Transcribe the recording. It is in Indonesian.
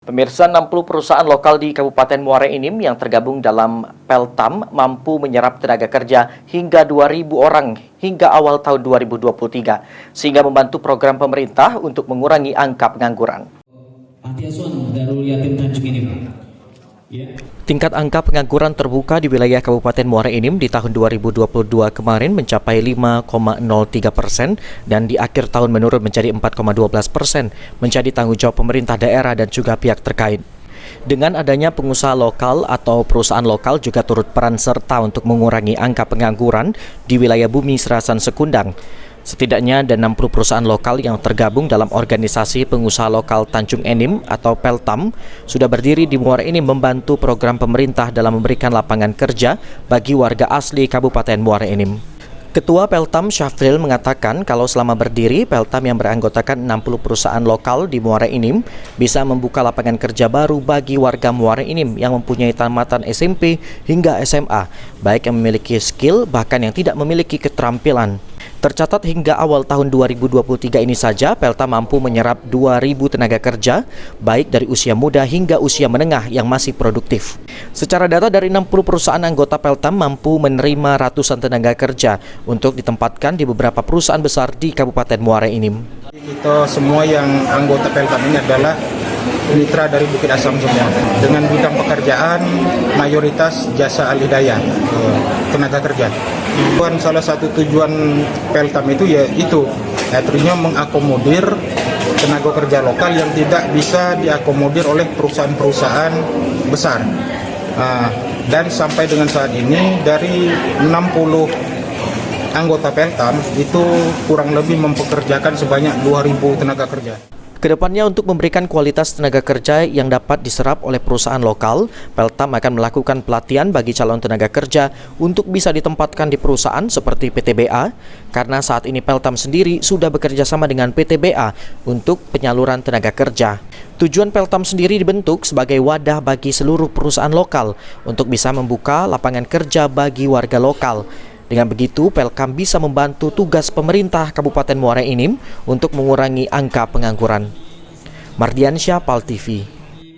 Pemirsa, 60 perusahaan lokal di Kabupaten Muara Enim yang tergabung dalam Peltam mampu menyerap tenaga kerja hingga 2.000 orang hingga awal tahun 2023, sehingga membantu program pemerintah untuk mengurangi angka pengangguran. Tingkat angka pengangguran terbuka di wilayah Kabupaten Muara Enim di tahun 2022 kemarin mencapai 5,03% dan di akhir tahun menurun menjadi 4,12%, menjadi tanggung jawab pemerintah daerah dan juga pihak terkait. Dengan adanya pengusaha lokal atau perusahaan lokal juga turut peran serta untuk mengurangi angka pengangguran di wilayah Bumi Serasan Sekundang. Setidaknya ada 60 perusahaan lokal yang tergabung dalam organisasi pengusaha lokal Tanjung Enim atau Peltam sudah berdiri di Muara Enim membantu program pemerintah dalam memberikan lapangan kerja bagi warga asli Kabupaten Muara Enim. Ketua Peltam Syafril mengatakan kalau selama berdiri, Peltam yang beranggotakan 60 perusahaan lokal di Muara Enim bisa membuka lapangan kerja baru bagi warga Muara Enim yang mempunyai tamatan SMP hingga SMA, baik yang memiliki skill bahkan yang tidak memiliki keterampilan. Tercatat hingga awal tahun 2023 ini saja, Peltam mampu menyerap 2.000 tenaga kerja, baik dari usia muda hingga usia menengah yang masih produktif. Secara data dari 60 perusahaan anggota Peltam mampu menerima ratusan tenaga kerja untuk ditempatkan di beberapa perusahaan besar di Kabupaten Muara Enim. Kita semua yang anggota Peltam ini adalah mitra dari Bukit Asam semua. Dengan bidang pekerjaan mayoritas jasa al-hidayah, tenaga kerja. Salah satu tujuan Peltam itu artinya mengakomodir tenaga kerja lokal yang tidak bisa diakomodir oleh perusahaan-perusahaan besar. Dan sampai dengan saat ini dari 60 anggota Peltam itu kurang lebih mempekerjakan sebanyak 2.000 tenaga kerja. Kedepannya untuk memberikan kualitas tenaga kerja yang dapat diserap oleh perusahaan lokal, Peltam akan melakukan pelatihan bagi calon tenaga kerja untuk bisa ditempatkan di perusahaan seperti PTBA, karena saat ini Peltam sendiri sudah bekerja sama dengan PTBA untuk penyaluran tenaga kerja. Tujuan Peltam sendiri dibentuk sebagai wadah bagi seluruh perusahaan lokal untuk bisa membuka lapangan kerja bagi warga lokal. Dengan begitu, Peltam bisa membantu tugas pemerintah Kabupaten Muara Enim untuk mengurangi angka pengangguran. Mardiansyah, PAL TV.